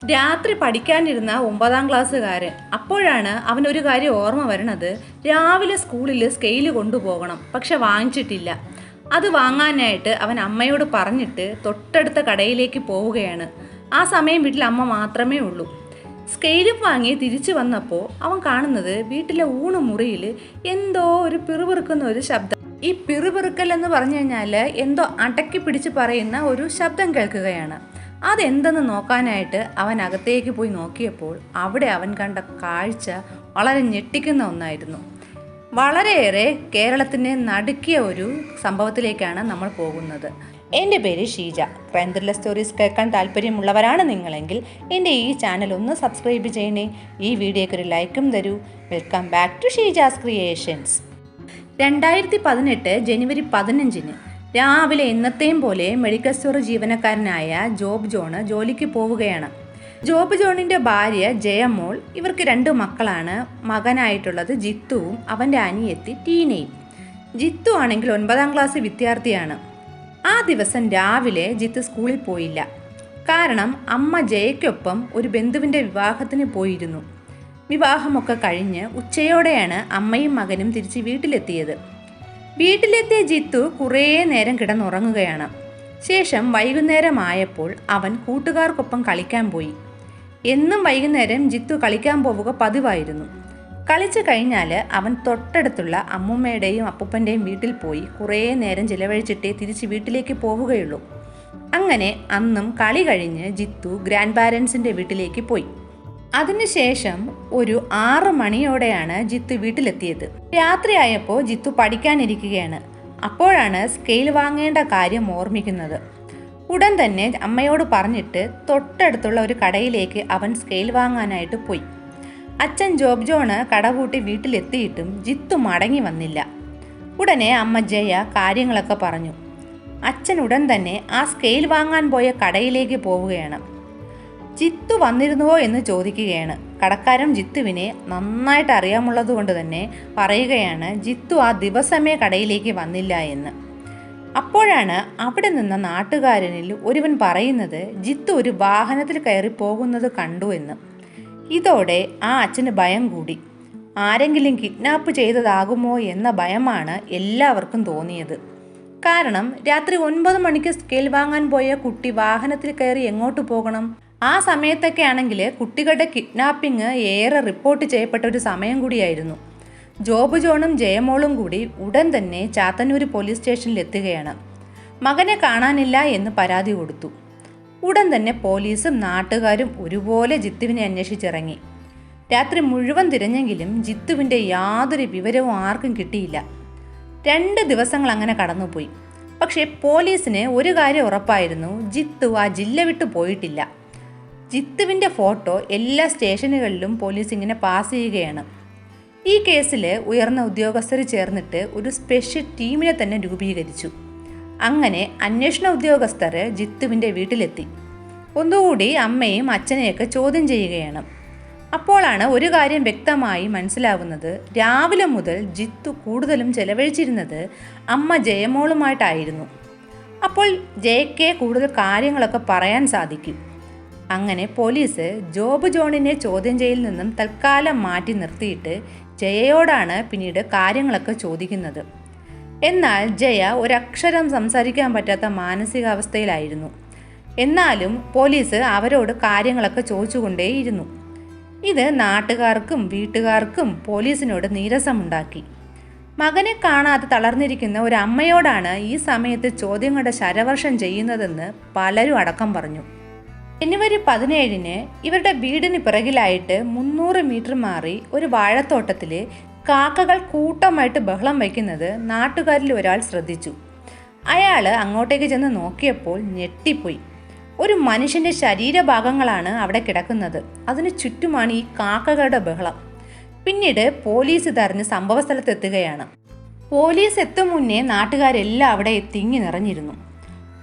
രാത്രി പഠിക്കാനിരുന്ന 9ാം ക്ലാസ്സുകാരൻ. അപ്പോഴാണ് അവനൊരു കാര്യം ഓർമ്മ വരണത്. രാവിലെ സ്കൂളിൽ സ്കെയില് കൊണ്ടുപോകണം, പക്ഷെ വാങ്ങിച്ചിട്ടില്ല. അത് വാങ്ങാനായിട്ട് അവൻ അമ്മയോട് പറഞ്ഞിട്ട് തൊട്ടടുത്ത കടയിലേക്ക് പോവുകയാണ്. ആ സമയം വീട്ടിൽ അമ്മ മാത്രമേ ഉള്ളൂ. സ്കെയിലും വാങ്ങി തിരിച്ചു വന്നപ്പോൾ അവൻ കാണുന്നത് വീട്ടിലെ ഊണുമുറിയിൽ എന്തോ ഒരു പിറുപിറുക്കുന്ന ഒരു ശബ്ദം. ഈ പിറുപിറുക്കൽ എന്ന് പറഞ്ഞു കഴിഞ്ഞാൽ എന്തോ അടക്കി പിടിച്ച് പറയുന്ന ഒരു ശബ്ദം കേൾക്കുകയാണ്. അതെന്തെന്ന് നോക്കാനായിട്ട് അവൻ അകത്തേക്ക് പോയി നോക്കിയപ്പോൾ അവിടെ അവൻ കണ്ട കാഴ്ച വളരെ ഞെട്ടിക്കുന്ന ഒന്നായിരുന്നു. വളരെയേറെ കേരളത്തിനെ നടുക്കിയ ഒരു സംഭവത്തിലേക്കാണ് നമ്മൾ പോകുന്നത്. എൻ്റെ പേര് ഷീജ. ക്രൈം ത്രില്ലർ സ്റ്റോറീസ് കേൾക്കാൻ താല്പര്യമുള്ളവരാണ് നിങ്ങളെങ്കിൽ എൻ്റെ ഈ ചാനൽ ഒന്ന് സബ്സ്ക്രൈബ് ചെയ്യണേ. ഈ വീഡിയോയ്ക്ക് ഒരു ലൈക്കും തരൂ. Welcome back to Sheeja's creations. 2018 ജനുവരി 15 രാവിലെ എന്നത്തെയും പോലെ മെഡിക്കൽ സ്റ്റോർ ജീവനക്കാരനായ ജോബ് ജോൺ ജോലിക്ക് പോവുകയാണ്. ജോബ് ജോണിൻ്റെ ഭാര്യ ജയമോൾ. ഇവർക്ക് 2 മക്കളാണ്. മകനായിട്ടുള്ളത് ജിത്തുവും അവൻ്റെ അനിയത്തി ടീനയും. ജിത്തു ആണെങ്കിൽ 9ാം ക്ലാസ് വിദ്യാർത്ഥിയാണ്. ആ ദിവസം രാവിലെ ജിത്ത് സ്കൂളിൽ പോയില്ല. കാരണം അമ്മ ജയയ്ക്കൊപ്പം ഒരു ബന്ധുവിൻ്റെ വിവാഹത്തിന് പോയിരുന്നു. വിവാഹമൊക്കെ കഴിഞ്ഞ് ഉച്ചയോടെയാണ് അമ്മയും മകനും തിരിച്ച് വീട്ടിലെത്തിയത്. വീട്ടിലെത്തിയ ജിത്തു കുറേ നേരം കിടന്നുറങ്ങുകയാണ്. ശേഷം വൈകുന്നേരമായപ്പോൾ അവൻ കൂട്ടുകാർക്കൊപ്പം കളിക്കാൻ പോയി. എന്നും വൈകുന്നേരം ജിത്തു കളിക്കാൻ പോവുക പതിവായിരുന്നു. കളിച്ചു കഴിഞ്ഞാൽ അവൻ തൊട്ടടുത്തുള്ള അമ്മുമ്മയുടെയും അപ്പൂപ്പൻ്റെയും വീട്ടിൽ പോയി കുറേ നേരം ചിലവഴിച്ചിട്ടേ തിരിച്ച് വീട്ടിലേക്ക് പോവുകയുള്ളൂ. അങ്ങനെ അന്നും കളി കഴിഞ്ഞ് ജിത്തു ഗ്രാൻഡ് പാരൻസിൻ്റെ വീട്ടിലേക്ക് പോയി. അതിനുശേഷം ഒരു 6 മണിയോടെയാണ് ജിത്തു വീട്ടിലെത്തിയത്. രാത്രിയായപ്പോൾ ജിത്തു പഠിക്കാനിരിക്കുകയാണ്. അപ്പോഴാണ് സ്കെയിൽ വാങ്ങേണ്ട കാര്യം ഓർമ്മിക്കുന്നത്. ഉടൻ തന്നെ അമ്മയോട് പറഞ്ഞിട്ട് തൊട്ടടുത്തുള്ള ഒരു കടയിലേക്ക് അവൻ സ്കെയിൽ വാങ്ങാനായിട്ട് പോയി. അച്ഛൻ ജോബ് ജോണ് കടപൂട്ടി വീട്ടിലെത്തിയിട്ടും ജിത്തു മടങ്ങി വന്നില്ല. ഉടനെ അമ്മ ജയ കാര്യങ്ങളൊക്കെ പറഞ്ഞു. അച്ഛൻ ഉടൻ തന്നെ ആ സ്കെയിൽ വാങ്ങാൻ പോയ കടയിലേക്ക് പോവുകയാണ്. ജിത്തു വന്നിരുന്നുവോ എന്ന് ചോദിക്കുകയാണ്. കടക്കാരൻ ജിത്തുവിനെ നന്നായിട്ട് അറിയാമുള്ളത് കൊണ്ട് തന്നെ പറയുകയാണ് ജിത്തു ആ ദിവസമേ കടയിലേക്ക് വന്നില്ല എന്ന്. അപ്പോഴാണ് അവിടെ നിന്ന നാട്ടുകാരനിൽ ഒരുവൻ പറയുന്നത് ജിത്തു ഒരു വാഹനത്തിൽ കയറി പോകുന്നത് കണ്ടു എന്ന്. ഇതോടെ ആ അച്ഛന് ഭയം കൂടി. ആരെങ്കിലും കിഡ്നാപ്പ് ചെയ്തതാകുമോ എന്ന ഭയമാണ് എല്ലാവർക്കും തോന്നിയത്. കാരണം രാത്രി 9 മണിക്ക് സ്കെയിൽ വാങ്ങാൻ പോയ കുട്ടി വാഹനത്തിൽ കയറി എങ്ങോട്ട് പോകണം? ആ സമയത്തൊക്കെ ആണെങ്കിൽ കുട്ടികളുടെ കിഡ്നാപ്പിംഗ് ഏറെ റിപ്പോർട്ട് ചെയ്യപ്പെട്ട ഒരു സമയം കൂടിയായിരുന്നു. ജോബ് ജോണും ജയമോളും കൂടി ഉടൻ തന്നെ ചാത്തന്നൂർ പോലീസ് സ്റ്റേഷനിൽ എത്തുകയാണ്. മകനെ കാണാനില്ല എന്ന് പരാതി കൊടുത്തു. ഉടൻ തന്നെ പോലീസും നാട്ടുകാരും ഒരുപോലെ ജിത്തുവിനെ അന്വേഷിച്ചിറങ്ങി. രാത്രി മുഴുവൻ തിരഞ്ഞെങ്കിലും ജിത്തുവിൻ്റെ യാതൊരു വിവരവും ആർക്കും കിട്ടിയില്ല. 2 ദിവസങ്ങൾ അങ്ങനെ കടന്നുപോയി. പക്ഷേ പോലീസിന് ഒരു കാര്യം ഉറപ്പായിരുന്നു, ജിത്തു ആ ജില്ല വിട്ടു പോയിട്ടില്ല. ജിത്തുവിൻ്റെ ഫോട്ടോ എല്ലാ സ്റ്റേഷനുകളിലും പോലീസ് ഇങ്ങനെ പാസ് ചെയ്യുകയാണ്. ഈ കേസിൽ ഉയർന്ന ഉദ്യോഗസ്ഥർ ചേർന്നിട്ട് ഒരു സ്പെഷ്യൽ ടീമിനെ തന്നെ രൂപീകരിച്ചു. അങ്ങനെ അന്വേഷണ ഉദ്യോഗസ്ഥർ ജിത്തുവിൻ്റെ വീട്ടിലെത്തി. ഒന്നുകൂടി അമ്മയും അച്ഛനെയൊക്കെ ചോദ്യം ചെയ്യുകയാണ്. അപ്പോഴാണ് ഒരു കാര്യം വ്യക്തമായി മനസ്സിലാവുന്നത്. രാവിലെ മുതൽ ജിത്തു കൂടുതലും ചെലവഴിച്ചിരുന്നത് അമ്മ ജയമോളുമായിട്ടായിരുന്നു. അപ്പോൾ ജയയ്ക്ക് കൂടുതൽ കാര്യങ്ങളൊക്കെ പറയാൻ സാധിക്കും. അങ്ങനെ പോലീസ് ജോബ് ജോണിനെ ചോദ്യം ചെയ്യലിൽ നിന്നും തൽക്കാലം മാറ്റി നിർത്തിയിട്ട് ജയയോടാണ് പിന്നീട് കാര്യങ്ങളൊക്കെ ചോദിക്കുന്നത്. എന്നാൽ ജയ ഒരക്ഷരം സംസാരിക്കാൻ പറ്റാത്ത മാനസികാവസ്ഥയിലായിരുന്നു. എന്നാലും പോലീസ് അവരോട് കാര്യങ്ങളൊക്കെ ചോദിച്ചുകൊണ്ടേയിരുന്നു. ഇത് നാട്ടുകാർക്കും വീട്ടുകാർക്കും പോലീസിനോട് നീരസമുണ്ടാക്കി. മകനെ കാണാതെ തളർന്നിരിക്കുന്ന ഒരു അമ്മയോടാണ് ഈ സമയത്ത് ചോദ്യങ്ങളുടെ ശരവർഷം ചെയ്യുന്നതെന്ന് പലരും അടക്കം പറഞ്ഞു. ജനുവരി 17 ഇവരുടെ വീടിന് പിറകിലായിട്ട് 300 മീറ്റർ മാറി ഒരു വാഴത്തോട്ടത്തിൽ കാക്കകൾ കൂട്ടമായിട്ട് ബഹളം വയ്ക്കുന്നത് നാട്ടുകാരിൽ ഒരാൾ ശ്രദ്ധിച്ചു. അയാൾ അങ്ങോട്ടേക്ക് ചെന്ന് നോക്കിയപ്പോൾ ഞെട്ടിപ്പോയി. ഒരു മനുഷ്യൻ്റെ ശരീരഭാഗങ്ങളാണ് അവിടെ കിടക്കുന്നത്. അതിന് ചുറ്റുമാണ് ഈ കാക്കകളുടെ ബഹളം. പിന്നീട് പോലീസ് ഇതറിഞ്ഞ് സംഭവ സ്ഥലത്തെത്തുകയാണ്. പോലീസ് എത്തും മുന്നേ നാട്ടുകാരെല്ലാം അവിടെ തിങ്ങി നിറഞ്ഞിരുന്നു.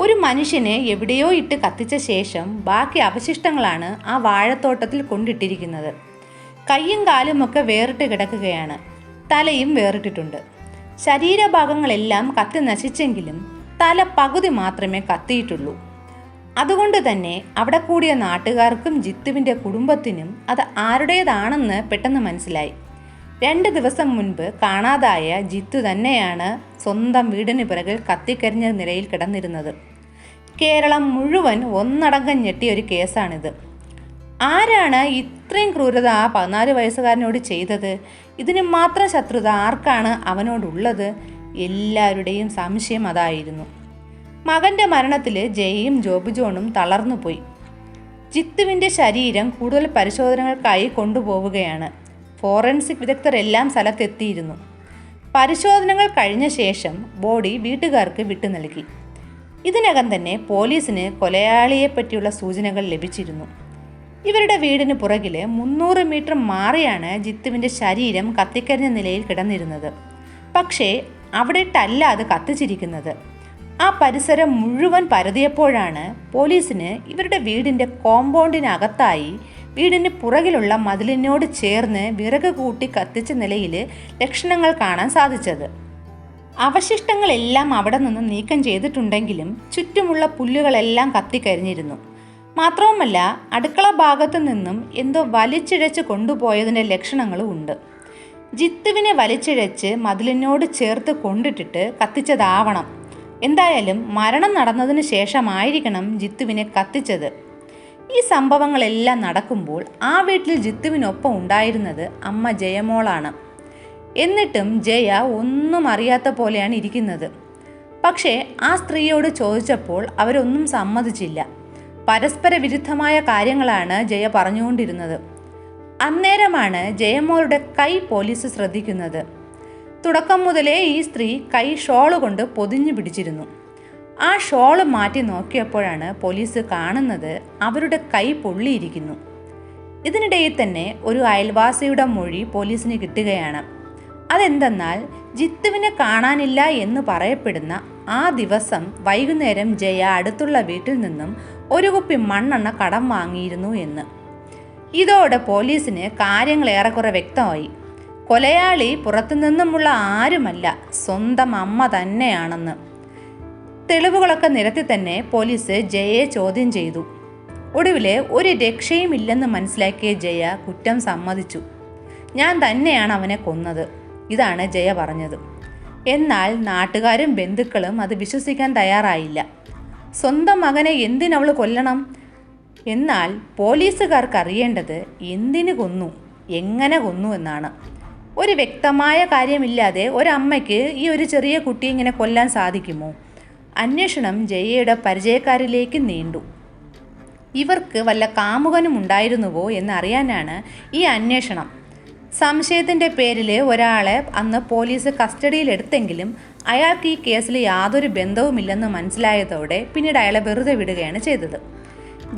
ഒരു മനുഷ്യനെ എവിടെയോ ഇട്ട് കത്തിച്ച ശേഷം ബാക്കി അവശിഷ്ടങ്ങളാണ് ആ വാഴത്തോട്ടത്തിൽ കൊണ്ടിട്ടിരിക്കുന്നത്. കൈയും കാലുമൊക്കെ വേറിട്ട് കിടക്കുകയാണ്. തലയും വേറിട്ടിട്ടുണ്ട്. ശരീരഭാഗങ്ങളെല്ലാം കത്തി നശിച്ചെങ്കിലും തല പകുതി മാത്രമേ കത്തിയിട്ടുള്ളൂ. അതുകൊണ്ട് തന്നെ അവിടെ കൂടിയ നാട്ടുകാർക്കും ജിത്തുവിൻ്റെ കുടുംബത്തിനും അത് ആരുടേതാണെന്ന് പെട്ടെന്ന് മനസ്സിലായി. 2 ദിവസം മുൻപ് കാണാതായ ജിത്തു തന്നെയാണ് സ്വന്തം വീടിന് പിറകിൽ കത്തിക്കരിഞ്ഞ നിലയിൽ കിടന്നിരുന്നത്. കേരളം മുഴുവൻ ഒന്നടങ്കം ഞെട്ടിയ ഒരു കേസാണിത്. ആരാണ് ഇത്രയും ക്രൂരത ആ 14 വയസ്സുകാരനോട് ചെയ്തത്? ഇതിന് മാത്രം ശത്രുത ആർക്കാണ് അവനോടുള്ളത്? എല്ലാവരുടെയും സംശയം അതായിരുന്നു. മകൻ്റെ മരണത്തിൽ ജയയും ജോബ് ജോണും തളർന്നുപോയി. ജിത്തുവിൻ്റെ ശരീരം കൂടുതൽ പരിശോധനകൾക്കായി കൊണ്ടുപോവുകയാണ്. ഫോറൻസിക് വിദഗ്ധരെല്ലാം സ്ഥലത്തെത്തിയിരുന്നു. പരിശോധനകൾ കഴിഞ്ഞ ശേഷം ബോഡി വീട്ടുകാർക്ക് വിട്ടു നൽകി. ഇതിനകം തന്നെ പോലീസിന് കൊലയാളിയെപ്പറ്റിയുള്ള സൂചനകൾ ലഭിച്ചിരുന്നു. ഇവരുടെ വീടിന് പുറകിൽ 300 മീറ്റർ മാറിയാണ് ജിത്തുവിൻ്റെ ശരീരം കത്തിക്കരിഞ്ഞ നിലയിൽ കിടന്നിരുന്നത്. പക്ഷേ അവിടെയിട്ടല്ല അത് കത്തിച്ചിരിക്കുന്നത്. ആ പരിസരം മുഴുവൻ പരതിയപ്പോഴാണ് പോലീസിന് ഇവരുടെ വീടിൻ്റെ കോമ്പൗണ്ടിനകത്തായി വീടിന് പുറകിലുള്ള മതിലിനോട് ചേർന്ന് വിറക് കൂട്ടി കത്തിച്ച നിലയിൽ ലക്ഷണങ്ങൾ കാണാൻ സാധിച്ചത്. അവശിഷ്ടങ്ങളെല്ലാം അവിടെ നിന്ന് നീക്കം ചെയ്തിട്ടുണ്ടെങ്കിലും ചുറ്റുമുള്ള പുല്ലുകളെല്ലാം കത്തിക്കരിഞ്ഞിരുന്നു. മാത്രവുമല്ല, അടുക്കള ഭാഗത്തു നിന്നും എന്തോ വലിച്ചിഴച്ച് കൊണ്ടുപോയതിൻ്റെ ലക്ഷണങ്ങളും ഉണ്ട്. ജിത്തുവിനെ വലിച്ചിഴച്ച് മതിലിനോട് ചേർത്ത് കൊണ്ടിട്ടിട്ട് കത്തിച്ചതാവണം. എന്തായാലും മരണം നടന്നതിന് ശേഷമായിരിക്കണം ജിത്തുവിനെ കത്തിച്ചത്. ഈ സംഭവങ്ങളെല്ലാം നടക്കുമ്പോൾ ആ വീട്ടിൽ ജിത്തുവിനൊപ്പം ഉണ്ടായിരുന്നത് അമ്മ ജയമോളാണ്. എന്നിട്ടും ജയ ഒന്നും അറിയാത്ത പോലെയാണ് ഇരിക്കുന്നത്. പക്ഷേ ആ സ്ത്രീയോട് ചോദിച്ചപ്പോൾ അവരൊന്നും സമ്മതിച്ചില്ല. പരസ്പര വിരുദ്ധമായ കാര്യങ്ങളാണ് ജയ പറഞ്ഞുകൊണ്ടിരുന്നത്. അന്നേരമാണ് ജയമോളുടെ കൈ പോലീസ് ശ്രദ്ധിക്കുന്നത്. തുടക്കം മുതലേ ഈ സ്ത്രീ കൈ ഷോള് കൊണ്ട് പൊതിഞ്ഞു പിടിച്ചിരുന്നു. ആ ഷോള് മാറ്റി നോക്കിയപ്പോഴാണ് പോലീസ് കാണുന്നത് അവരുടെ കൈ പൊള്ളിയിരിക്കുന്നു. ഇതിനിടയിൽ തന്നെ ഒരു അയൽവാസിയുടെ മൊഴി പോലീസിന് കിട്ടുകയാണ്. അതെന്തെന്നാൽ ജിത്തുവിനെ കാണാനില്ല എന്ന് പറയപ്പെടുന്ന ആ ദിവസം വൈകുന്നേരം ജയ അടുത്തുള്ള വീട്ടിൽ നിന്നും ഒരു കുപ്പി മണ്ണെണ്ണ കടം വാങ്ങിയിരുന്നു എന്ന്. ഇതോടെ പോലീസിന് കാര്യങ്ങൾ ഏറെക്കുറെ വ്യക്തമായി. കൊലയാളി പുറത്തുനിന്നുമുള്ള ആരുമല്ല, സ്വന്തം അമ്മ തന്നെയാണെന്ന്. തെളിവുകളൊക്കെ നിരത്തി തന്നെ പോലീസ് ജയയെ ചോദ്യം ചെയ്തു. ഒടുവിൽ ഒരു രക്ഷയുമില്ലെന്ന് മനസ്സിലാക്കിയ ജയ കുറ്റം സമ്മതിച്ചു. ഞാൻ തന്നെയാണ് അവനെ കൊന്നത്, ഇതാണ് ജയ പറഞ്ഞത്. എന്നാൽ നാട്ടുകാരും ബന്ധുക്കളും അത് വിശ്വസിക്കാൻ തയ്യാറായില്ല. സ്വന്തം മകനെ എന്തിനവൾ കൊല്ലണം? എന്നാൽ പോലീസുകാർക്ക് അറിയേണ്ടത് എന്തിനു കൊന്നു, എങ്ങനെ കൊന്നു എന്നാണ്. ഒരു വ്യക്തമായ കാര്യമില്ലാതെ ഒരമ്മയ്ക്ക് ഈ ഒരു ചെറിയ കുട്ടിയെ ഇങ്ങനെ കൊല്ലാൻ സാധിക്കുമോ? അന്വേഷണം ജയയുടെ പരിചയക്കാരിലേക്ക് നീണ്ടു. ഇവർക്ക് വല്ല കാമുകനും ഉണ്ടായിരുന്നുവോ എന്നറിയാനാണ് ഈ അന്വേഷണം. സംശയത്തിൻ്റെ പേരിൽ ഒരാളെ അന്ന് പോലീസ് കസ്റ്റഡിയിലെടുത്തെങ്കിലും അയാൾക്ക് ഈ കേസിൽ യാതൊരു ബന്ധവുമില്ലെന്ന് മനസ്സിലായതോടെ പിന്നീട് അയാളെ വെറുതെ വിടുകയാണ് ചെയ്തത്.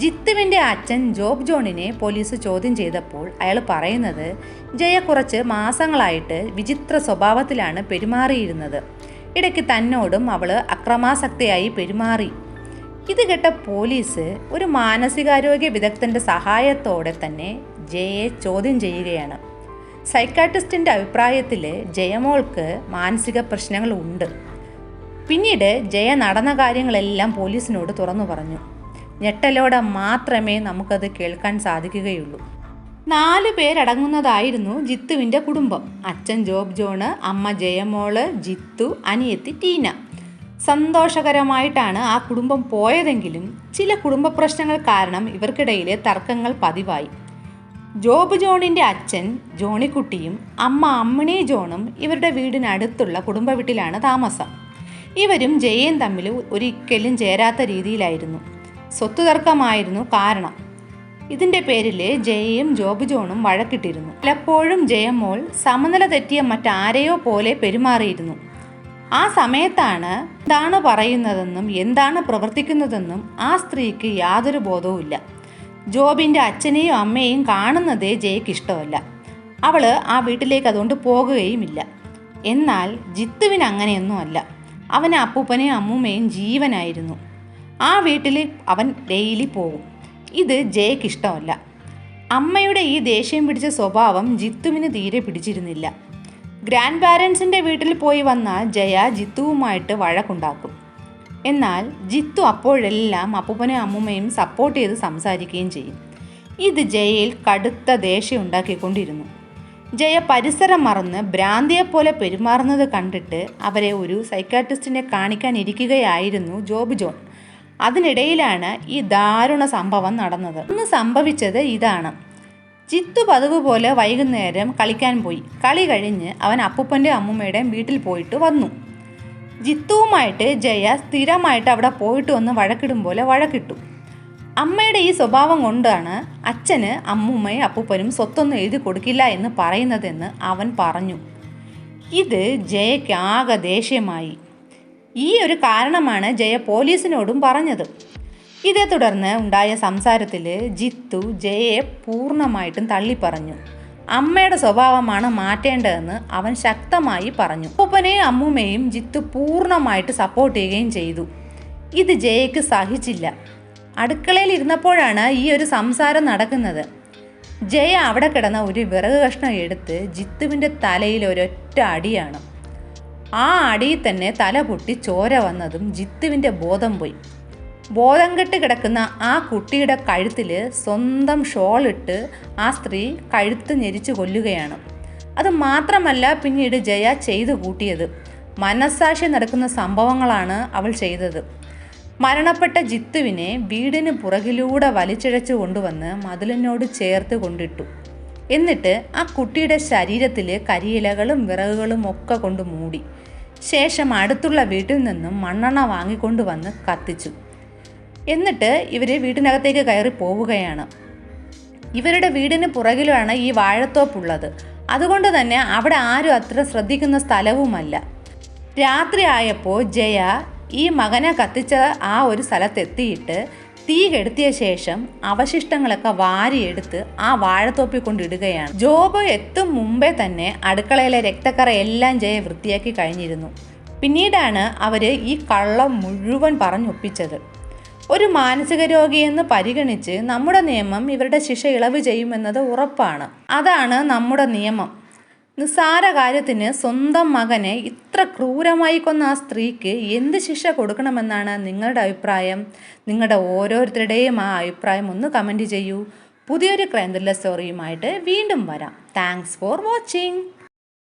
ജിത്തുവിൻ്റെ അച്ഛൻ ജോബ് ജോണിനെ പോലീസ് ചോദ്യം ചെയ്തപ്പോൾ അയാൾ പറയുന്നത് ജയ കുറച്ച് മാസങ്ങളായിട്ട് വിചിത്ര സ്വഭാവത്തിലാണ് പെരുമാറിയിരുന്നത്. ഇടയ്ക്ക് തന്നോടും അവൾ അക്രമാസക്തയായി പെരുമാറി. ഇത് കേട്ട പോലീസ് ഒരു മാനസികാരോഗ്യ വിദഗ്ധൻ്റെ സഹായത്തോടെ തന്നെ ജയയെ ചോദ്യം ചെയ്യുകയാണ്. സൈക്കാട്രിസ്റ്റിൻ്റെ അഭിപ്രായത്തിൽ ജയമോൾക്ക് മാനസിക പ്രശ്നങ്ങളുണ്ട്. പിന്നീട് ജയ നടന്ന കാര്യങ്ങളെല്ലാം പോലീസിനോട് തുറന്നു പറഞ്ഞു. ഞെട്ടലോടെ മാത്രമേ നമുക്കത് കേൾക്കാൻ സാധിക്കുകയുള്ളൂ. 4 പേരടങ്ങുന്നതായിരുന്നു ജിത്തുവിൻ്റെ കുടുംബം. അച്ഛൻ ജോബ് ജോണ്, അമ്മ ജയമോള്, ജിത്തു, അനിയത്തി ടീന. സന്തോഷകരമായിട്ടാണ് ആ കുടുംബം പോയതെങ്കിലും ചില കുടുംബ പ്രശ്നങ്ങൾ കാരണം ഇവർക്കിടയിൽ തർക്കങ്ങൾ പതിവായി. ജോബ് ജോണിൻ്റെ അച്ഛൻ ജോണിക്കുട്ടിയും അമ്മ അമ്മിണി ജോണും ഇവരുടെ വീടിനടുത്തുള്ള കുടുംബ വീട്ടിലാണ് താമസം. ഇവരും ജയയും തമ്മിൽ ഒരിക്കലും ചേരാത്ത രീതിയിലായിരുന്നു. സ്വത്ത് തർക്കമായിരുന്നു കാരണം. ഇതിൻ്റെ പേരിൽ ജയയും ജോബ് ജോണും വഴക്കിട്ടിരുന്നു. പലപ്പോഴും ജയമോൾ സമനില തെറ്റിയ മറ്റാരെയോ പോലെ പെരുമാറിയിരുന്നു. ആ സമയത്താണ് എന്താണ് പറയുന്നതെന്നും എന്താണ് പ്രവർത്തിക്കുന്നതെന്നും ആ സ്ത്രീക്ക് യാതൊരു ബോധവുമില്ല. ജോബിൻ്റെ അച്ഛനെയും അമ്മയെയും കാണുന്നതേ ജയയ്ക്ക് ഇഷ്ടമല്ല. അവൾ ആ വീട്ടിലേക്ക് അതുകൊണ്ട് പോകുകയുമില്ല. എന്നാൽ ജിത്തുവിന് അങ്ങനെയൊന്നുമല്ല. അവന് അപ്പൂപ്പനെയും അമ്മൂമ്മയും ജീവനായിരുന്നു. ആ വീട്ടിൽ അവൻ ഡെയിലി പോകും. ഇത് ജയയ്ക്ക് ഇഷ്ടമല്ല. അമ്മയുടെ ഈ ദേഷ്യം പിടിച്ച സ്വഭാവം ജിത്തുവിന് തീരെ പിടിച്ചിരുന്നില്ല. ഗ്രാൻഡ് പാരൻസിൻ്റെ വീട്ടിൽ പോയി വന്നാൽ ജയ ജിത്തുവുമായിട്ട് വഴക്കുണ്ടാക്കും. എന്നാൽ ജിത്തു അപ്പോഴെല്ലാം അപ്പൂപ്പനെയും അമ്മൂമ്മയും സപ്പോർട്ട് ചെയ്ത് സംസാരിക്കുകയും ചെയ്യും. ഇത് ജയയിൽ കടുത്ത ദേഷ്യം ഉണ്ടാക്കിക്കൊണ്ടിരുന്നു. ജയ പരിസരം മറന്ന് ഭ്രാന്തിയെപ്പോലെ പെരുമാറുന്നത് കണ്ടിട്ട് അവരെ ഒരു സൈക്കാട്രിസ്റ്റിനെ കാണിക്കാൻ ഇരിക്കുകയായിരുന്നു ജോബ് ജോൺ. അതിനിടയിലാണ് ഈ ദാരുണ സംഭവം നടന്നത്. ഇന്ന് സംഭവിച്ചത് ഇതാണ്. ജിത്തു പതിവ് പോലെ വൈകുന്നേരം കളിക്കാൻ പോയി. കളി കഴിഞ്ഞ് അവൻ അപ്പൂപ്പൻ്റെയും അമ്മൂമ്മയുടെയും വീട്ടിൽ പോയിട്ട് വന്നു. ജിത്തുവുമായിട്ട് ജയ സ്ഥിരമായിട്ട് അവിടെ പോയിട്ട് വന്ന് വഴക്കിടും പോലെ വഴക്കിട്ടു. അമ്മയുടെ ഈ സ്വഭാവം കൊണ്ടാണ് അച്ഛന് അമ്മൂമ്മയും അപ്പൂപ്പനും സ്വത്തൊന്നും എഴുതി കൊടുക്കില്ല എന്ന് പറയുന്നതെന്ന് അവൻ പറഞ്ഞു. ഇത് ജയയ്ക്ക് ആകെ ദേഷ്യമായി. ഈ ഒരു കാരണമാണ് ജയ പോലീസിനോടും പറഞ്ഞത്. ഇതേ തുടർന്ന് ഉണ്ടായ സംസാരത്തിൽ ജിത്തു ജയയെ പൂർണ്ണമായിട്ടും തള്ളിപ്പറഞ്ഞു. അമ്മയുടെ സ്വഭാവമാണ് മാറ്റേണ്ടതെന്ന് അവൻ ശക്തമായി പറഞ്ഞു. അപ്പൂപ്പനെയും അമ്മൂമ്മയും ജിത്തു പൂർണ്ണമായിട്ട് സപ്പോർട്ട് ചെയ്യുകയും ചെയ്തു. ഇത് ജയയ്ക്ക് സഹിച്ചില്ല. അടുക്കളയിൽ ഇരുന്നപ്പോഴാണ് ഈ ഒരു സംസാരം നടക്കുന്നത്. ജയ അവിടെ കിടന്ന ഒരു വിറക് കഷ്ണം എടുത്ത് ജിത്തുവിൻ്റെ തലയിൽ ഒരൊറ്റ അടിയാണ്. ആ അടിയിൽ തന്നെ തല പൊട്ടി ചോര വന്നതും ജിത്തുവിൻ്റെ ബോധം പോയി. ബോധം കെട്ട് കിടക്കുന്ന ആ കുട്ടിയുടെ കഴുത്തിൽ സ്വന്തം ഷോൾ ഇട്ട് ആ സ്ത്രീ കഴുത്ത് ഞെരിച്ച് കൊല്ലുകയാണ്. അത് മാത്രമല്ല പിന്നീട് ജയ ചെയ്തു കൂട്ടിയത്. മനസ്സാക്ഷി നടക്കുന്ന സംഭവങ്ങളാണ് അവൾ ചെയ്തത്. മരണപ്പെട്ട ജിത്തുവിനെ വീടിന് പുറകിലൂടെ വലിച്ചിഴച്ചു കൊണ്ടുവന്ന് മതിലിനോട് ചേർത്ത് കൊണ്ടിട്ടു. എന്നിട്ട് ആ കുട്ടിയുടെ ശരീരത്തിൽ കരിയിലകളും വിറകുകളും ഒക്കെ കൊണ്ട് മൂടി. ശേഷം അടുത്തുള്ള വീട്ടിൽ നിന്നും മണ്ണെണ്ണ വാങ്ങിക്കൊണ്ടുവന്ന് കത്തിച്ചു. എന്നിട്ട് ഇവർ വീട്ടിനകത്തേക്ക് കയറി പോവുകയാണ്. ഇവരുടെ വീടിന് പുറകിലാണ് ഈ വാഴത്തോപ്പുള്ളത്. അതുകൊണ്ട് തന്നെ അവിടെ ആരും അത്ര ശ്രദ്ധിക്കുന്ന സ്ഥലവുമല്ല. രാത്രി ആയപ്പോൾ ജയ ഈ മകനെ കത്തിച്ച ആ ഒരു സ്ഥലത്തെത്തിയിട്ട് തീ കെടുത്തിയ ശേഷം അവശിഷ്ടങ്ങളൊക്കെ വാരിയെടുത്ത് ആ വാഴത്തോപ്പിൽ കൊണ്ടിടുകയാണ്. ജോബ് എത്തും മുമ്പേ തന്നെ അടുക്കളയിലെ രക്തക്കറ എല്ലാം ജയ വൃത്തിയാക്കി കഴിഞ്ഞിരുന്നു. പിന്നീടാണ് അവർ ഈ കള്ളം മുഴുവൻ പറഞ്ഞൊപ്പിച്ചത്. ഒരു മാനസിക രോഗിയെന്ന് പരിഗണിച്ച് നമ്മുടെ നിയമം ഇവരുടെ ശിക്ഷ ഇളവ് ചെയ്യുമെന്നത് ഉറപ്പാണ്. അതാണ് നമ്മുടെ നിയമം. നിസ്സാര കാര്യത്തിന് സ്വന്തം മകനെ ഇത്ര ക്രൂരമായി കൊന്ന ആ സ്ത്രീക്ക് എന്ത് ശിക്ഷ കൊടുക്കണമെന്നാണ് നിങ്ങളുടെ അഭിപ്രായം? നിങ്ങളുടെ ഓരോരുത്തരുടെയും ആ അഭിപ്രായം ഒന്ന് കമൻറ്റ് ചെയ്യൂ. പുതിയൊരു ക്രൈം ത്രില്ലർ സ്റ്റോറിയുമായിട്ട് വീണ്ടും വരാം. Thanks for watching.